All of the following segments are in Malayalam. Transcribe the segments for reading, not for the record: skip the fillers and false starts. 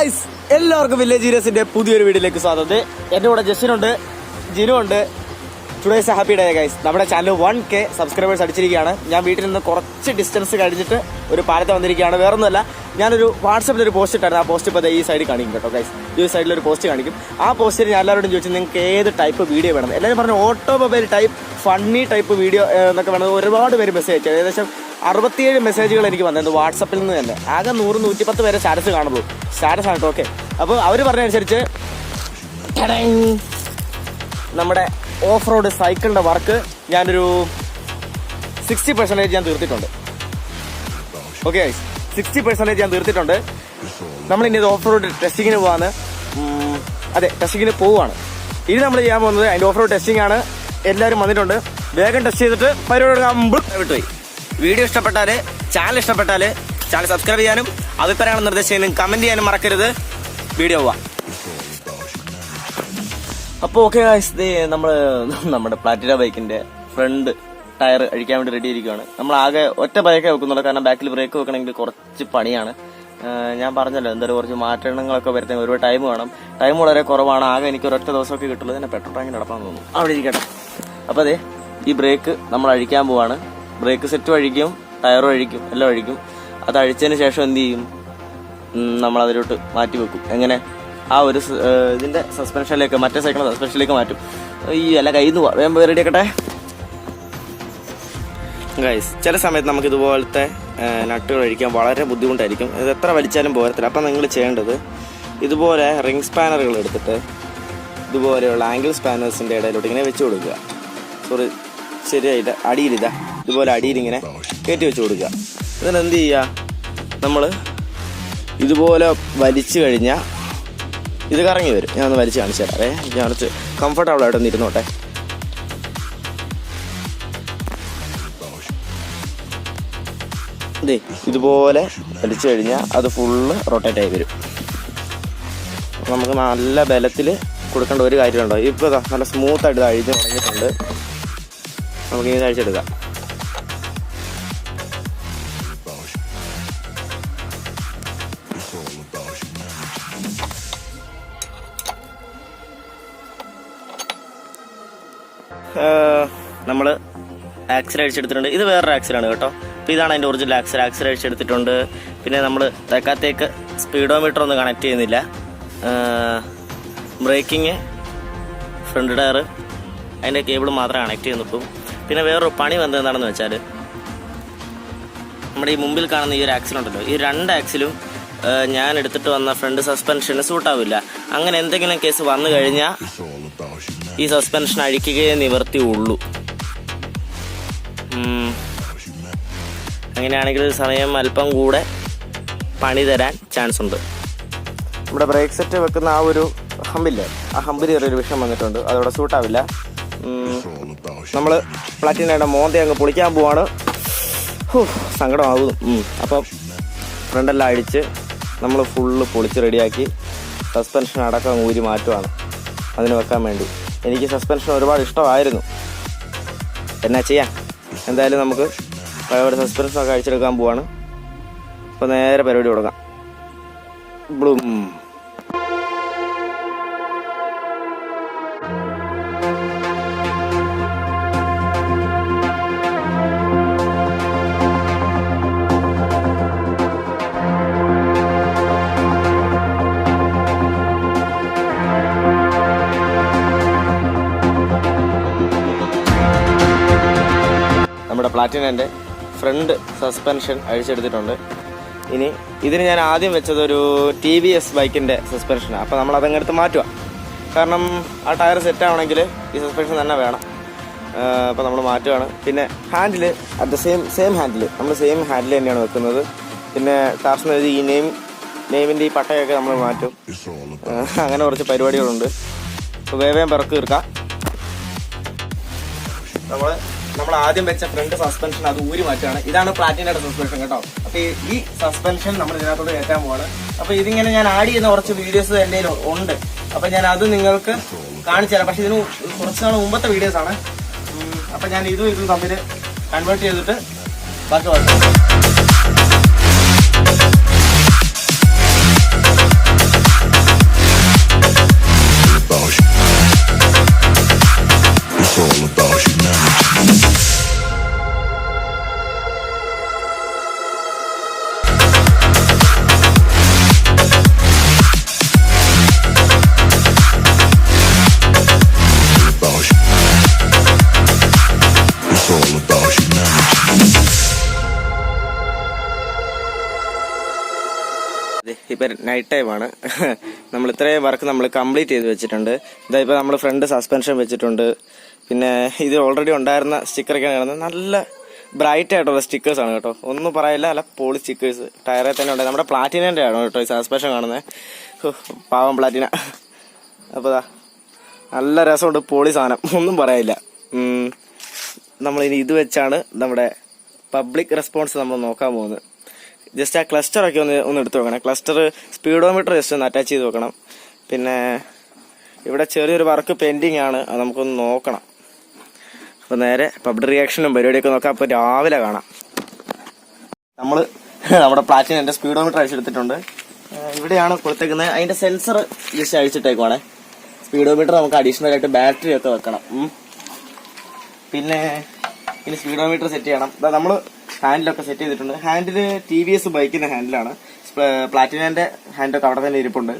ഗൈസ്, എല്ലാവർക്കും വില്ലേജ് ജീരിയസിന്റെ പുതിയൊരു വീഡിയോയിലേക്ക് സ്വാഗതം. എൻ്റെ കൂടെ ജസ്റ്റിനുണ്ട്, ജിനു ഉണ്ട്. Today's happy day guys. നമ്മുടെ ചാനൽ 1K സബ്സ്ക്രൈബേഴ്സ് അടിച്ചിരിക്കുകയാണ്. ഞാൻ വീട്ടിൽ നിന്ന് കുറച്ച് ഡിസ്റ്റൻസ് കഴിഞ്ഞിട്ട് ഒരു പാലത്ത് വന്നിരിക്കുകയാണ്. വേറൊന്നുമല്ല, ഞാനൊരു വാട്സപ്പിൽ ഒരു പോസ്റ്റ് ഇട്ടായിരുന്നു. ആ പോസ്റ്റ് ഇപ്പോൾ ഈ സൈഡിൽ കാണിക്കും കേട്ടോ ഗൈസ്. ഈ സൈഡിലൊരു പോസ്റ്റ് കാണിക്കും. ആ പോസ്റ്റിൽ ഞാൻ എല്ലാവരോടും ചോദിച്ചു നിങ്ങൾക്ക് ഏത് ടൈപ്പ് വീഡിയോ വേണം. എല്ലാവരും പറഞ്ഞു automobile type, funny type video എന്നൊക്കെ വേണം. ഒരുപാട് പേര് മെസ്സേജ് അയച്ചു. ഏകദേശം 67 മെസ്സേജുകൾ എനിക്ക് വന്നത് വാട്സപ്പിൽ നിന്ന് തന്നെ. ആകെ 100-110 പേരെ സ്റ്റാറ്റസ് കാണുള്ളൂ. സ്റ്റാറ്റസ് ആണ് കേട്ടോ. ഓക്കെ, അപ്പോൾ അവർ പറഞ്ഞതനുസരിച്ച് നമ്മുടെ ഓഫ് റോഡ് സൈക്കിളിൻ്റെ വർക്ക് ഞാനൊരു 60% ഞാൻ തീർത്തിട്ടുണ്ട്. ഓക്കെ, 60% ഞാൻ തീർത്തിട്ടുണ്ട്. നമ്മളിനി ഓഫ് റോഡ് ടെസ്റ്റിങ്ങിന് പോവാണ്. അതെ, ടെസ്റ്റിങ്ങിന് പോവുകയാണ്. ഇനി നമ്മൾ ചെയ്യാൻ പോകുന്നത് അതിൻ്റെ ഓഫ് റോഡ് ടെസ്റ്റിംഗ് ആണ്. എല്ലാവരും വന്നിട്ടുണ്ട്. വേഗം ടെസ്റ്റ് ചെയ്തിട്ട് പരിപാടി വിട്ടുപോയി. വീഡിയോ ഇഷ്ടപ്പെട്ടാൽ, ചാനൽ ഇഷ്ടപ്പെട്ടാൽ ചാനൽ സബ്സ്ക്രൈബ് ചെയ്യാനും അഭിപ്രായങ്ങളും നിർദ്ദേശിക്കാനും കമൻറ്റ് ചെയ്യാനും മറക്കരുത്. വീഡിയോ പോവാം. അപ്പോൾ ഓക്കെ, നമ്മുടെ പ്ലാറ്റിന ബൈക്കിന്റെ ഫ്രണ്ട് ടയർ അഴിക്കാൻ വേണ്ടി റെഡി ആയിരിക്കുകയാണ്. നമ്മൾ ആകെ ഒറ്റ ബൈക്കേ വെക്കുന്നുള്ളൂ, കാരണം ബാക്കിൽ ബ്രേക്ക് വെക്കണമെങ്കിൽ കുറച്ച് പണിയാണ്. ഞാൻ പറഞ്ഞല്ലോ, എന്തായാലും കുറച്ച് മാറ്റങ്ങളൊക്കെ വരുത്താൻ ഒരുപാട് ടൈം വേണം. ടൈം വളരെ കുറവാണ്. ആകെ എനിക്ക് ഒരൊറ്റ ദിവസമൊക്കെ കിട്ടുള്ളൂ. തന്നെ പെട്രോൾ ടാങ്കിൽ നടപ്പാൻ തോന്നുന്നു. അവിടെ ഇരിക്കട്ടെ. അപ്പോൾ അതെ, ഈ ബ്രേക്ക് നമ്മൾ അഴിക്കാൻ പോവാണ്. ബ്രേക്ക് സെറ്റും അഴിക്കും, ടയറും അഴിക്കും, എല്ലാം അഴിക്കും. അത് അഴിച്ചതിന് ശേഷം എന്ത് ചെയ്യും, നമ്മൾ അതിലോട്ട് മാറ്റി വെക്കും. എങ്ങനെ, ആ ഒരു ഇതിന്റെ സസ്പെൻഷനിലേക്ക്, മറ്റേ സൈക്കിളിന്റെ സസ്പെൻഷനിലേക്ക് മാറ്റും. ഈ അല്ല കയ്യിൽ നിന്ന് പോവാം. വേഗം റെഡി ആക്കട്ടെ ഗൈസ്. ചില സമയത്ത് നമുക്ക് ഇതുപോലത്തെ നട്ടുകൾ അഴിക്കാൻ വളരെ ബുദ്ധിമുട്ടായിരിക്കും. ഇത് എത്ര വലിച്ചാലും പോരത്തില്ല. അപ്പം നിങ്ങൾ ചെയ്യേണ്ടത്, ഇതുപോലെ റിംഗ് സ്പാനറുകൾ എടുത്തിട്ട് ഇതുപോലെയുള്ള ആംഗിൾ സ്പാനേഴ്സിന്റെ ഇടയിലോട്ട് ഇങ്ങനെ വെച്ച് കൊടുക്കുക. സോറി, ശരിയായില്ല, അടിയിലിതാ ഇതുപോലെ അടിയിലിങ്ങനെ കയറ്റി വെച്ച് കൊടുക്കുക. ഇതിനെന്ത് ചെയ്യുക, നമ്മൾ ഇതുപോലെ വലിച്ചു കഴിഞ്ഞാൽ ഇത് കറങ്ങി വരും. ഞാൻ ഒന്ന് വലിച്ച് കാണിച്ചു തരാം. ഞാൻ കുറച്ച് കംഫർട്ടബിൾ ആയിട്ടൊന്ന് ഇരുന്നോട്ടെ. ഇതേ ഇതുപോലെ വലിച്ചു കഴിഞ്ഞാൽ അത് ഫുള്ള് റൊട്ടേറ്റ് ആയി വരും. നമുക്ക് നല്ല ബലത്തിൽ കൊടുക്കേണ്ട ഒരു കാര്യമുണ്ടോ. ഇപ്പോൾ നല്ല സ്മൂത്തായിട്ട് ഇത് അഴിഞ്ഞ് തുടങ്ങിയിട്ടുണ്ട്. നമുക്ക് ഇങ്ങനെ അഴിച്ചെടുക്കാം. നമ്മൾ ആക്സിൽ അഴിച്ചെടുത്തിട്ടുണ്ട്. ഇത് വേറൊരു ആക്സിലാണ് കേട്ടോ. അപ്പോൾ ഇതാണ് അതിൻ്റെ ഒറിജിനൽ ആക്സിൽ. ആക്സിൽ അഴിച്ചെടുത്തിട്ടുണ്ട്. പിന്നെ നമ്മൾ തെക്കാത്തേക്ക് സ്പീഡോമീറ്റർ ഒന്നും കണക്ട് ചെയ്യുന്നില്ല. ബ്രേക്കിങ്, ഫ്രണ്ട് ടയർ, അതിൻ്റെ കേബിൾ മാത്രമേ കണക്ട് ചെയ്യുന്നുള്ളൂ. പിന്നെ വേറൊരു പണി വന്നതെന്താണെന്ന് വെച്ചാൽ, നമ്മുടെ ഈ മുമ്പിൽ കാണുന്ന ഈ ഒരു ആക്സിലുണ്ടല്ലോ, ഈ 2 ആക്സിലും ഞാൻ എടുത്തിട്ട് വന്ന ഫ്രണ്ട് സസ്പെൻഷന് സൂട്ടാവില്ല. അങ്ങനെ എന്തെങ്കിലും കേസ് വന്നു കഴിഞ്ഞാൽ ഈ സസ്പെൻഷൻ അഴിക്കുകയേ നിവർത്തിയുള്ളൂ. അങ്ങനെയാണെങ്കിൽ സമയം അല്പം കൂടെ പണി തരാൻ ചാൻസ് ഉണ്ട്. നമ്മുടെ ബ്രേക്ക് സെറ്റ് വെക്കുന്ന ആ ഒരു ഹമ്പില്ലേ, ആ ഹമ്പിൽ ചെറിയൊരു വിഷയം വന്നിട്ടുണ്ട്. അതവിടെ സൂട്ടാവില്ല. നമ്മൾ പ്ലാറ്റിനയുടെ മോന്തെ അങ്ങ് പൊളിക്കാൻ പോവാണ്. സങ്കടമാകും. അപ്പം ഫ്രണ്ടെല്ലാം അടിച്ച് നമ്മൾ ഫുള്ള് പൊളിച്ച് റെഡിയാക്കി സസ്പെൻഷൻ അടക്കം ഊരി മാറ്റുവാണ് അതിന് വെക്കാൻ വേണ്ടി. എനിക്ക് സസ്പെൻഷൻ ഒരുപാട് ഇഷ്ടമായിരുന്നു. എന്നാ ചെയ്യാം, എന്തായാലും നമുക്ക് പഴയ സസ്പെൻഷനൊക്കെ അഴിച്ചെടുക്കാൻ പോവാണ്. അപ്പോൾ നേരെ പരിപാടി കൊടുക്കാം. ബ്ലൂം. നമ്മുടെ പ്ലാറ്റിനൻ്റെ ഫ്രണ്ട് സസ്പെൻഷൻ അഴിച്ചെടുത്തിട്ടുണ്ട്. ഇനി ഇതിന് ഞാൻ ആദ്യം വെച്ചതൊരു TVS ബൈക്കിൻ്റെ സസ്പെൻഷനാണ്. അപ്പോൾ നമ്മൾ അതങ്ങ് എടുത്ത് മാറ്റുക. കാരണം ആ ടയർ സെറ്റാവണമെങ്കിൽ ഈ സസ്പെൻഷൻ തന്നെ വേണം. അപ്പോൾ നമ്മൾ മാറ്റുകയാണ്. പിന്നെ ഹാൻഡിൽ അറ്റ് സെയിം ഹാൻഡിൽ, നമ്മൾ സെയിം ഹാൻഡിൽ തന്നെയാണ് വെക്കുന്നത്. പിന്നെ ടാർസിന് എഴുതി ഈ നെയിമിൻ്റെ ഈ പട്ടയൊക്കെ നമ്മൾ മാറ്റും. അങ്ങനെ കുറച്ച് പരിപാടികളുണ്ട്. അപ്പോൾ വേഗം പിറക്ക് തീർക്കാം. നമ്മൾ ആദ്യം വെച്ച ഫ്രണ്ട് സസ്പെൻഷൻ അത് ഊരി മാറ്റുകയാണ്. ഇതാണ് പ്ലാറ്റിനയുടെ സസ്പെൻഷൻ കേട്ടോ. അപ്പോൾ ഈ സസ്പെൻഷൻ നമ്മൾ ഇതിനകത്തോട് കയറ്റാൻ പോവാണ്. അപ്പോൾ ഇതിങ്ങനെ ഞാൻ ആഡ് ചെയ്യുന്ന കുറച്ച് വീഡിയോസ് എൻ്റെ ഉണ്ട്. അപ്പോൾ ഞാൻ അത് നിങ്ങൾക്ക് കാണിച്ചു തരാം. പക്ഷെ ഇതിന് കുറച്ച് നാൾ മുമ്പത്തെ വീഡിയോസാണ്. അപ്പോൾ ഞാൻ ഇതും തമ്മിൽ കൺവേർട്ട് ചെയ്തിട്ട് ബാക്കി വന്നു. ഇപ്പം നൈറ്റ് ടൈമാണ്. നമ്മൾ ഇത്രയും വർക്ക് നമ്മൾ കംപ്ലീറ്റ് ചെയ്ത് വെച്ചിട്ടുണ്ട്. ഇതായിപ്പോൾ നമ്മൾ ഫ്രണ്ട് സസ്പെൻഷൻ വെച്ചിട്ടുണ്ട്. പിന്നെ ഇത് ഓൾറെഡി ഉണ്ടായിരുന്ന സ്റ്റിക്കറൊക്കെയാണ് കാണുന്നത്. നല്ല ബ്രൈറ്റ് ആയിട്ടുള്ള സ്റ്റിക്കേഴ്സാണ് കേട്ടോ, ഒന്നും പറയില്ല. അല്ല പോളി സ്റ്റിക്കേഴ്സ് ടയറിൽ തന്നെ ഉണ്ട്. നമ്മുടെ പ്ലാറ്റിനൻ്റെ ആണ് കേട്ടോ ഈ സസ്പെൻഷൻ കാണുന്നത്. പാവം പ്ലാറ്റിന. അപ്പോൾ നല്ല രസമുണ്ട്, പോളി സാധനം, ഒന്നും പറയില്ല. നമ്മളിനി ഇത് വെച്ചാണ് നമ്മുടെ പബ്ലിക് റെസ്പോൺസ് നമ്മൾ നോക്കാൻ പോകുന്നത്. ജസ്റ്റ് ആ ക്ലസ്റ്ററൊക്കെ ഒന്ന് എടുത്ത് വെക്കണം. ക്ലസ്റ്റർ സ്പീഡോമീറ്റർ ജസ്റ്റ് ഒന്ന് അറ്റാച്ച് ചെയ്ത് വെക്കണം. പിന്നെ ഇവിടെ ചെറിയൊരു വർക്ക് പെൻഡിങ് ആണ്, അത് നമുക്കൊന്ന് നോക്കണം. അപ്പോൾ നേരെ പബ്ലിക് റിയാക്ഷനും പരിപാടിയൊക്കെ നോക്കാം. അപ്പോൾ രാവിലെ കാണാം. നമ്മൾ നമ്മുടെ പ്ലാറ്റിനൻ്റെ സ്പീഡോമീറ്റർ അഴിച്ചെടുത്തിട്ടുണ്ട്. ഇവിടെയാണ് കൊടുത്തേക്കുന്നത്. അതിൻ്റെ സെൻസർ ജസ്റ്റ് അഴിച്ചിട്ടേക്കുവാണേ. സ്പീഡോമീറ്റർ നമുക്ക് അഡീഷണൽ ആയിട്ട് ബാറ്ററി ഒക്കെ വെക്കണം. പിന്നെ ഇനി സ്പീഡോമീറ്റർ സെറ്റ് ചെയ്യണം. നമ്മൾ ഹാൻഡിലൊക്കെ സെറ്റ് ചെയ്തിട്ടുണ്ട്. ഹാൻഡിൽ TVS ബൈക്കിന്റെ ഹാൻഡിലാണ്. പ്ലാറ്റിനന്റെ ഹാൻഡൊക്കെ അവിടെ തന്നെ ഇരിപ്പുണ്ട്.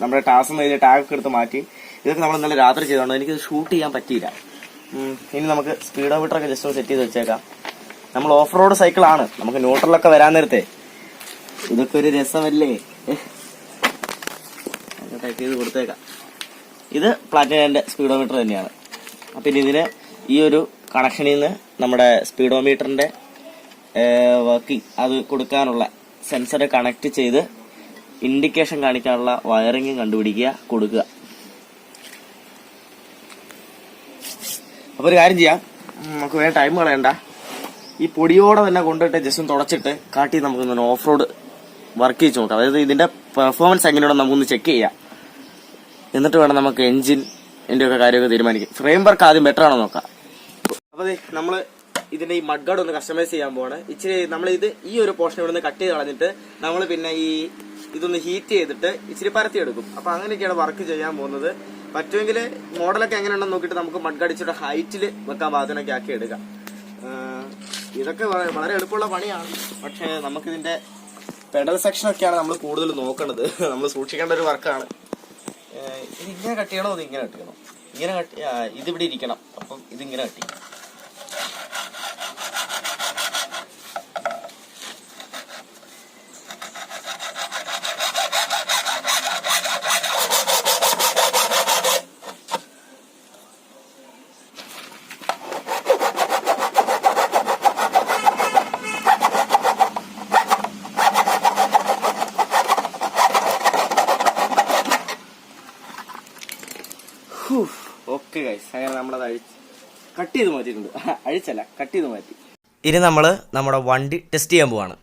നമ്മുടെ ടാസ്ന്ന് എഴുതിയ ടാഗൊക്കെ എടുത്ത് മാറ്റി. ഇതൊക്കെ നമ്മൾ ഇന്നലെ രാത്രി ചെയ്തോണ്ട് എനിക്കിത് ഷൂട്ട് ചെയ്യാൻ പറ്റിയില്ല. ഇനി നമുക്ക് സ്പീഡോമീറ്റർ ഒക്കെ ജസ്റ്റ് ഒന്ന് സെറ്റ് ചെയ്ത് വെച്ചേക്കാം. നമ്മൾ ഓഫ് റോഡ് സൈക്കിളാണ്. നമുക്ക് ന്യൂട്രലൊക്കെ വരാൻ നേരത്തെ ഇതൊക്കെ ഒരു രസമല്ലേ. ടൈപ്പ് ചെയ്ത് കൊടുത്തേക്കാം. ഇത് പ്ലാറ്റിനന്റെ സ്പീഡോമീറ്റർ തന്നെയാണ്. അപ്പം ഇതിന് ഈ ഒരു കണക്ഷനിൽ നിന്ന് നമ്മുടെ സ്പീഡോമീറ്ററിന്റെ വർക്കിംഗ് അത് കൊടുക്കാനുള്ള സെൻസർ കണക്ട് ചെയ്ത് ഇൻഡിക്കേഷൻ കാണിക്കാനുള്ള വയറിംഗ് കണ്ടുപിടിക്കുക, കൊടുക്കുക. അപ്പോൾ ഒരു കാര്യം ചെയ്യാം, നമുക്ക് വേറെ ടൈം കളയണ്ട. ഈ പൊടിയോടെ തന്നെ കൊണ്ടിട്ട് ജസ്റ്റ് ഒന്ന് തുടച്ചിട്ട് കാട്ടി നമുക്കൊന്ന് ഓഫ് റോഡ് വർക്ക് ചെയ്ത് നോക്കാം. അതായത് ഇതിന്റെ പെർഫോമൻസ് എങ്ങനെയാണെന്ന് നമുക്കൊന്ന് ചെക്ക് ചെയ്യാം. എന്നിട്ട് വേണം നമുക്ക് എൻജിൻ്റെ ഒക്കെ കാര്യമൊക്കെ തീരുമാനിക്കും. ഫ്രെയിം വർക്ക് ആദ്യം ബെറ്റർ ആണോ നോക്കാം. അപ്പോൾ നമ്മൾ ഇതിന്റെ ഈ മഡ് ഗാർഡ് ഒന്ന് കസ്റ്റമൈസ് ചെയ്യാൻ പോവാണ്. ഇച്ചിരി നമ്മൾ ഈ ഒരു പോർഷൻ ഇവിടെ നിന്ന് കട്ട് ചെയ്ത് കളഞ്ഞിട്ട് നമ്മൾ പിന്നെ ഇതൊന്ന് ഹീറ്റ് ചെയ്തിട്ട് ഇച്ചിരി പരത്തിയെടുക്കും. അപ്പൊ അങ്ങനെയൊക്കെയാണ് വർക്ക് ചെയ്യാൻ പോകുന്നത്. പറ്റുമെങ്കിൽ മോഡലൊക്കെ എങ്ങനെയുണ്ടെന്ന് നോക്കിയിട്ട് നമുക്ക് മഡ് ഗാർഡ് ഇച്ചിരി ഹൈറ്റിൽ വെക്കാൻ പാകത്തിനൊക്കെ ആക്കി എടുക്കാം. ഇതൊക്കെ വളരെ എളുപ്പമുള്ള പണിയാണ്. പക്ഷെ നമുക്കിതിന്റെ പെഡൽ സെക്ഷനൊക്കെയാണ് നമ്മൾ കൂടുതൽ നോക്കേണ്ടത്. നമ്മൾ സൂക്ഷിക്കേണ്ട ഒരു വർക്കാണ്. ഇതിങ്ങനെ കട്ട് ചെയ്യണോ അത് ഇങ്ങനെ കട്ട് ചെയ്യണോ? ഇങ്ങനെ ഇതിവിടെ ഇരിക്കണം. അപ്പം ഇതിങ്ങനെ കട്ട് ചെയ്യും. ഓക്കെ ഗൈസ്, അങ്ങനെ നമ്മളത് കട്ട് ചെയ്ത് മാറ്റിയിട്ടുണ്ട്. അഴിച്ചല്ല, കട്ട് ചെയ്ത് മാറ്റി. ഇനി നമ്മൾ നമ്മുടെ വണ്ടി ടെസ്റ്റ് ചെയ്യാൻ പോവാണ്.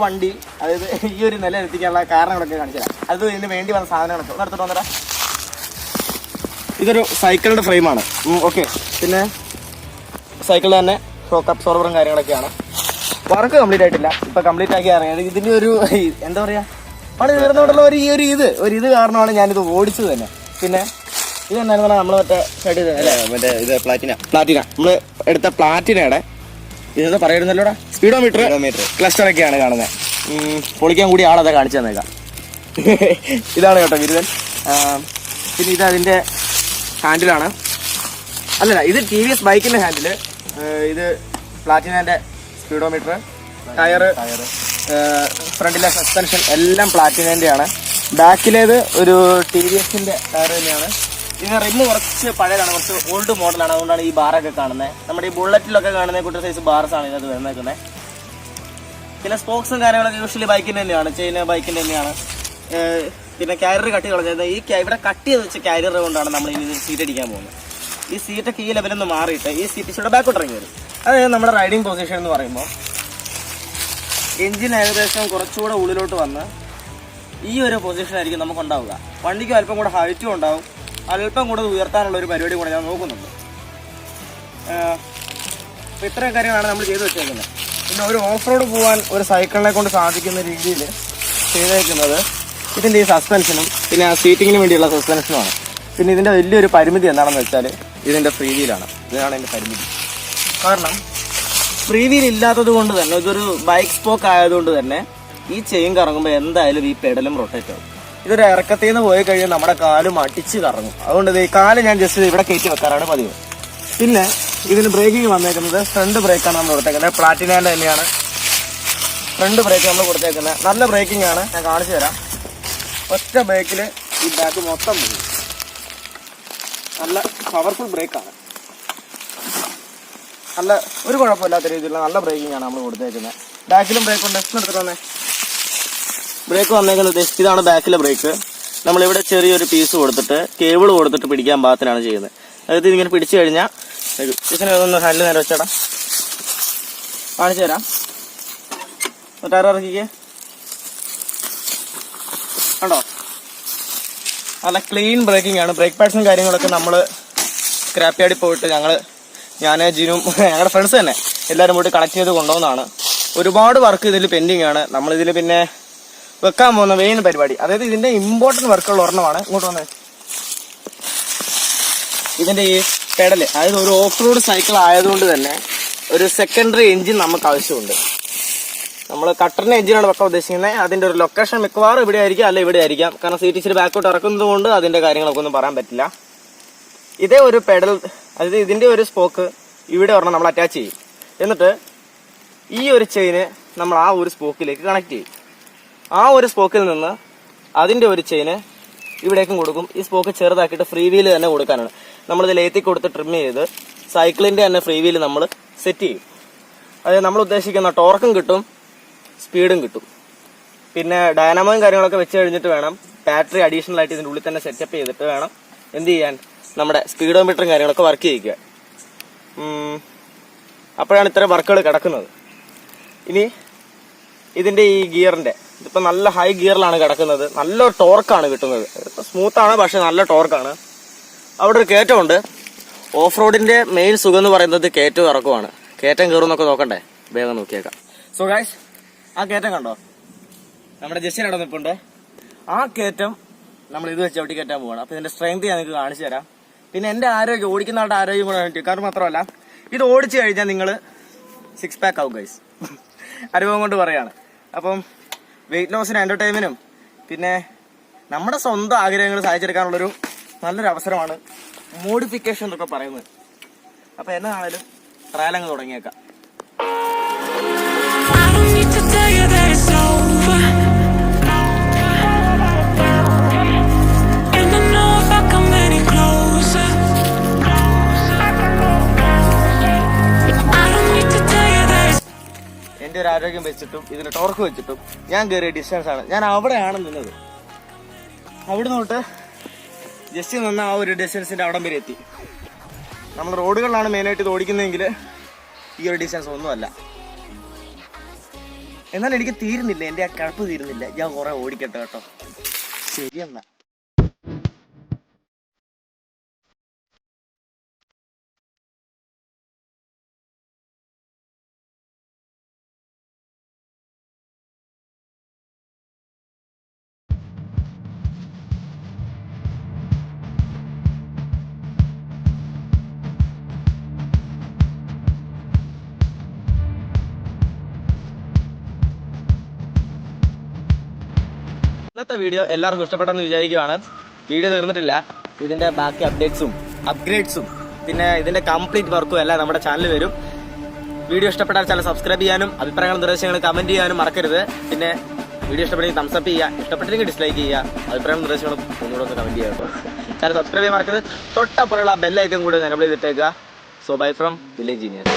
വണ്ടി, അതായത് ഈ ഒരു നില എത്തിക്കാനുള്ള കാരണങ്ങളൊക്കെ കാണിച്ചു തരാം. അത് ഇതിന് വേണ്ടി വന്ന സാധനങ്ങളൊക്കെ ഒന്ന് എടുത്തിട്ട് വന്നടാ. ഇതൊരു സൈക്കിളിൻ്റെ ഫ്രെയിമാണ്. ഓക്കെ, പിന്നെ സൈക്കിൾ തന്നെ ഷോക്ക് അബ്സോർബറും കാര്യങ്ങളൊക്കെയാണ്. വർക്ക് കംപ്ലീറ്റ് ആയിട്ടില്ല, ഇപ്പം കംപ്ലീറ്റ് ആക്കി അറിയാം. ഇതിൻ്റെ ഒരു എന്താ പറയുക, പണി തീർന്നുകൊണ്ടുള്ള ഒരു ഇത് കാരണമാണ് ഞാനിത് ഓടിച്ചത് തന്നെ. പിന്നെ ഇത് എന്നായിരുന്നു നമ്മൾ മറ്റേ ഇത് പ്ലാറ്റിന നമ്മൾ എടുത്ത പ്ലാറ്റിനയുടെ ഇതെന്താ പറയുന്നല്ലോടാ, സ്പീഡോമീറ്റർ ക്ലസ്റ്ററൊക്കെയാണ് കാണുന്നത്. പൊളിക്കാൻ കൂടി ആളതെ കാണിച്ചു തന്നേക്കാം. ഇതാണ് കേട്ടോ ബിരുദൻ. പിന്നെ ഇത് അതിൻ്റെ ഹാൻഡിലാണ്. അല്ലല്ല, ഇത് TVS ബൈക്കിൻ്റെ ഹാൻഡില്. ഇത് പ്ലാറ്റിനൻ്റെ സ്പീഡോമീറ്റർ, ടയറ്, ഫ്രണ്ടിലെ സസ്പെൻഷൻ എല്ലാം പ്ലാറ്റിനൻ്റെയാണ്. ബാക്കിലേത് ഒരു TVSൻ്റെ ടയർ തന്നെയാണ്. ഇതിന് റിമ്മ് കുറച്ച് പഴയതാണ്, കുറച്ച് ഓൾഡ് മോഡലാണ്. അതുകൊണ്ടാണ് ഈ ബാറൊക്കെ കാണുന്നത്. നമ്മുടെ ഈ ബുള്ളറ്റിലൊക്കെ കാണുന്ന കുട്ടി സൈസ് ബാർസാണ് ഇതിനകത്ത് വരുന്നേക്കുന്നത്. പിന്നെ സ്പോക്സും കാര്യങ്ങളൊക്കെ യൂഷ്വലി ബൈക്കിൻ്റെ തന്നെയാണ്, ചെയിൻ ബൈക്കിൻ്റെ തന്നെയാണ്. പിന്നെ കാരിയർ കട്ടി കളഞ്ഞത് ഈ ഇവിടെ കട്ട് ചെയ്ത് വെച്ച കാരിയർ കൊണ്ടാണ് നമ്മൾ ഇനി സീറ്റ് അടിക്കാൻ പോകുന്നത്. ഈ സീറ്റൊക്കെ ഈ ലെവലിൽ നിന്ന് മാറിയിട്ട് ഈ സീറ്റ് ഇവിടെ ബാക്കോട്ട് ഇറങ്ങി വരും. അതായത് നമ്മുടെ റൈഡിങ് പൊസിഷൻ എന്ന് പറയുമ്പോൾ എഞ്ചിൻ ഏകദേശം കുറച്ചുകൂടെ ഉള്ളിലോട്ട് വന്ന് ഈ ഒരു പൊസിഷനായിരിക്കും നമുക്ക് ഉണ്ടാവുക. വണ്ടിക്ക് അല്പം കൂടെ ഹൈറ്റും ഉണ്ടാവും, അല്പം കൂടെ ഉയർത്താനുള്ള ഒരു പരിപാടി കൂടെ ഞാൻ നോക്കുന്നുണ്ട്. അപ്പോൾ ഇത്രയും കാര്യങ്ങളാണ് നമ്മൾ ചെയ്തു വെച്ചേക്കുന്നത്. പിന്നെ ഒരു ഓഫ് റോഡ് പോകാൻ ഒരു സൈക്കിളിനെ കൊണ്ട് സാധിക്കുന്ന രീതിയിൽ ചെയ്തേക്കുന്നത് ഇതിൻ്റെ ഈ സസ്പെൻഷനും പിന്നെ ആ സീറ്റിങ്ങിന് വേണ്ടിയുള്ള സസ്പെൻഷനുമാണ്. പിന്നെ ഇതിൻ്റെ വലിയൊരു പരിമിതി എന്താണെന്ന് വെച്ചാൽ ഇതിൻ്റെ ഫ്രീ വീലാണ്. ഇതാണ് ഇതിൻ്റെ പരിമിതി. കാരണം ഫ്രീ വീൽ ഇല്ലാത്തത് കൊണ്ട് തന്നെ, ഇതൊരു ബൈക്ക് സ്പോക്ക് ആയതുകൊണ്ട് തന്നെ ഈ ചെയിൻ കറങ്ങുമ്പോൾ എന്തായാലും ഈ പെഡലും റൊട്ടേറ്റ് ആവും. ഇതൊരു ഇറക്കത്തിൽ നിന്ന് പോയി കഴിഞ്ഞാൽ നമ്മുടെ കാലും അടിച്ച് കറങ്ങും. അതുകൊണ്ട് ഈ കാല് ഞാൻ ജസ്റ്റ് ഇവിടെ കയറ്റി വെക്കാറാണ് പതിവ്. പിന്നെ ഇതിന് ബ്രേക്കിംഗ് വന്നേക്കുന്നത് ഫ്രണ്ട് ബ്രേക്കാണ് നമ്മൾ കൊടുത്തേക്കുന്നത്. പ്ലാറ്റിനേൻ്റെ തന്നെയാണ് ഫ്രണ്ട് ബ്രേക്ക് നമ്മൾ കൊടുത്തേക്കുന്നത്. നല്ല ബ്രേക്കിംഗ് ആണ്, ഞാൻ കാണിച്ചു തരാം. ഒറ്റ ബ്രേക്കിൽ ഈ ബാക്ക് മൊത്തം പോകും. നല്ല പവർഫുൾ ബ്രേക്കാണ്, നല്ല ഒരു കുഴപ്പമില്ലാത്ത രീതിയിലുള്ള നല്ല ബ്രേക്കിംഗ് ആണ് നമ്മൾ കൊടുത്തേക്കുന്നത്. ബാക്കിലും ബ്രേക്ക് ഉണ്ട്, എടുത്തിട്ട് വന്നേ. ബ്രേക്ക് വന്നേക്കുന്നത് ഇതാണ് ബാക്കിലെ ബ്രേക്ക്. നമ്മളിവിടെ ചെറിയൊരു പീസ് കൊടുത്തിട്ട് കേബിൾ കൊടുത്തിട്ട് പിടിക്കാൻ പാകത്തിനാണ് ചെയ്യുന്നത്. അതായത് ഇതിങ്ങനെ പിടിച്ചു കഴിഞ്ഞാൽ ഇതിനൊന്ന് ഹാൻഡിൽ നേരെ വെച്ചാടാ, കാണിച്ചു തരാം. ടയർ ഇറക്കിക്ക് കണ്ടോ, നല്ല ക്ലീൻ ബ്രേക്കിംഗ് ആണ്. ബ്രേക്ക് പാഡ്സും കാര്യങ്ങളൊക്കെ നമ്മൾ സ്ക്രാപ്പ് യാർഡിൽ പോയിട്ട് ഞാൻ ജിനും ഞങ്ങളുടെ ഫ്രണ്ട്സ് തന്നെ എല്ലാവരും പോയിട്ട് കളക്ട് ചെയ്ത് കൊണ്ടുപോകുന്നതാണ്. ഒരുപാട് വർക്ക് ഇതിൽ പെൻഡിങ് ആണ്. നമ്മളിതിൽ പിന്നെ വെക്കാൻ പോകുന്ന മെയിൻ പരിപാടി, അതായത് ഇതിൻ്റെ ഇമ്പോർട്ടൻറ്റ് വർക്കുള്ള ഒരെണ്ണമാണ്. ഇങ്ങോട്ട് വന്നേ. ഇതിൻ്റെ ഈ പെഡല്, അതായത് ഒരു ഓഫ് റോഡ് സൈക്കിൾ ആയതുകൊണ്ട് തന്നെ ഒരു സെക്കൻഡറി എഞ്ചിൻ നമുക്ക് ആവശ്യമുണ്ട്. നമ്മൾ കട്ടറിൻ്റെ എഞ്ചിനാണ് വെക്കാൻ ഉദ്ദേശിക്കുന്നത്. അതിൻ്റെ ഒരു ലൊക്കേഷൻ മിക്കവാറും ഇവിടെ ആയിരിക്കും, അല്ല ഇവിടെ ആയിരിക്കാം. കാരണം സീറ്റ് ഇച്ചിരി ബാക്കോട്ട് ഇറക്കുന്നത് കൊണ്ട് അതിൻ്റെ കാര്യങ്ങളൊക്കെ ഒന്നും പറയാൻ പറ്റില്ല. ഇതേ ഒരു പെഡൽ, അതായത് ഇതിൻ്റെ ഒരു സ്പോക്ക് ഇവിടെ ഒരെണ്ണം നമ്മൾ അറ്റാച്ച് ചെയ്യും. എന്നിട്ട് ഈ ഒരു ചെയിന് നമ്മൾ ആ ഒരു സ്പോക്കിലേക്ക് കണക്ട് ചെയ്യും. ആ ഒരു സ്പോക്കിൽ നിന്ന് അതിൻ്റെ ഒരു ചെയിന് ഇവിടേക്കും കൊടുക്കും. ഈ സ്പോക്ക് ചെറുതാക്കിയിട്ട് ഫ്രീ വീല് തന്നെ കൊടുക്കാനാണ്. നമ്മളിത് ലേത്തി കൊടുത്ത് ട്രിം ചെയ്ത് സൈക്കിളിൻ്റെ തന്നെ ഫ്രീ വീല് നമ്മൾ സെറ്റ് ചെയ്യും. അതായത് നമ്മൾ ഉദ്ദേശിക്കുന്ന ടോർക്കും കിട്ടും, സ്പീഡും കിട്ടും. പിന്നെ ഡൈനാമോയും കാര്യങ്ങളൊക്കെ വെച്ച് കഴിഞ്ഞിട്ട് വേണം ബാറ്ററി അഡീഷണൽ ആയിട്ട് ഇതിൻ്റെ ഉള്ളിൽ തന്നെ സെറ്റപ്പ് ചെയ്തിട്ട് വേണം എന്ത് ചെയ്യാൻ, നമ്മുടെ സ്പീഡോമീറ്ററും കാര്യങ്ങളൊക്കെ വർക്ക് ചെയ്യിക്കുക. അപ്പോഴാണ് ഇത്രയും വർക്കുകൾ കിടക്കുന്നത്. ഇനി ഇതിൻ്റെ ഈ ഗിയറിൻ്റെ ഇതിപ്പോൾ നല്ല ഹൈ ഗിയറിലാണ് കിടക്കുന്നത്. നല്ല ടോർക്കാണ് കിട്ടുന്നത്. ഇപ്പോൾ സ്മൂത്താണ്, പക്ഷെ നല്ല ടോർക്കാണ്. അവിടെ ഒരു കയറ്റമുണ്ട്. ഓഫ് റോഡിൻ്റെ മെയിൻ സുഖം എന്ന് പറയുന്നത് കയറ്റവും ഇറക്കമാണ്. കയറ്റം കയറുമെന്നൊക്കെ നോക്കണ്ടേ, വേഗം നോക്കിയേക്കാം. സോ ഗൈസ്, ആ കയറ്റം കണ്ടോ, നമ്മുടെ ജസ്റ്റിന് അവിടെ നിൽപ്പുണ്ട്. ആ കയറ്റം നമ്മൾ ഇത് വെച്ച് ചവിട്ടി കയറ്റാൻ പോവാണ്. അപ്പോൾ ഇതിൻ്റെ സ്ട്രെങ്ത് ഞാൻ നിങ്ങൾക്ക് കാണിച്ചു തരാം. പിന്നെ എൻ്റെ ആരോഗ്യം, ഓടിക്കുന്ന ആളുടെ ആരോഗ്യം കൂടെ വേണ്ടി, കാരണം മാത്രമല്ല ഇത് ഓടിച്ചു കഴിഞ്ഞാൽ നിങ്ങൾ 6 പാക്ക് ആവും ഗൈസ്. അനുഭവം കൊണ്ട് പറയാണ്. അപ്പം വെയിറ്റ് ലോസിനും എൻ്റർടൈൻമെൻറ്റിനും പിന്നെ നമ്മുടെ സ്വന്തം ആഗ്രഹങ്ങൾ സാധിച്ചെടുക്കാനുള്ളൊരു നല്ലൊരു അവസരമാണ് മോഡിഫിക്കേഷൻ എന്നൊക്കെ പറയുന്നത്. അപ്പോൾ എന്നാണേലും ട്രയൽ അങ്ങ് തുടങ്ങിയേക്കാം. എൻ്റെ ഒരു ആരോഗ്യം വെച്ചിട്ടും ഇതിൻ്റെ ടോർക്ക് വെച്ചിട്ടും ഞാൻ കയറിയ ഡിസ്റ്റൻസ് ആണ്. ഞാൻ അവിടെയാണ് നിന്നത്. അവിടെ തൊട്ട് ജസ്റ്റ് നിന്ന് ആ ഒരു ഡിസ്റ്റൻസിൻ്റെ അവിടം വരെ എത്തി. നമ്മൾ റോഡുകളിലാണ് മെയിനായിട്ട് ഇത് ഓടിക്കുന്നതെങ്കിൽ ഈ ഒരു ഡിസ്റ്റൻസ് ഒന്നുമല്ല. എന്നാൽ എനിക്ക് തീരുന്നില്ല, എൻ്റെ ആ കഴപ്പ് തീരുന്നില്ല. ഞാൻ കുറെ ഓടിക്കട്ടെ കേട്ടോ. ശരിയെന്നാ. ഇന്നത്തെ വീഡിയോ എല്ലാവർക്കും ഇഷ്ടപ്പെട്ടെന്ന് വിചാരിക്കുകയാണ്. വീഡിയോ തീർന്നിട്ടില്ല. ഇതിന്റെ ബാക്കി അപ്ഗ്രേഡ്സും പിന്നെ ഇതിന്റെ കംപ്ലീറ്റ് വർക്കും എല്ലാം നമ്മുടെ ചാനലിൽ വരും. വീഡിയോ ഇഷ്ടപ്പെട്ടാൽ ചാനൽ സബ്സ്ക്രൈബ് ചെയ്യാനും അഭിപ്രായങ്ങളും നിർദ്ദേശങ്ങളും കമന്റ് ചെയ്യാനും മറക്കരുത്. പിന്നെ വീഡിയോ ഇഷ്ടപ്പെട്ടെങ്കിൽ തംസപ്പ് ചെയ്യുക, ഇഷ്ടപ്പെട്ടില്ലെങ്കിൽ ഡിസ്ലൈക്ക് ചെയ്യുക, അഭിപ്രായങ്ങളും നിർദ്ദേശങ്ങളും ഒന്നുകൂടെ ഒന്ന് കമന്റ് ചെയ്യുക കേട്ടോ. ചാനൽ സബ്സ്ക്രൈബ് ചെയ്യാൻ മറക്കരുത്. തൊട്ടപ്പുറമുള്ള ബെല്ലൈക്കൺ കൂടെ എനേബിൾ ചെയ്തിട്ടേക്കുക. So bye from village genius.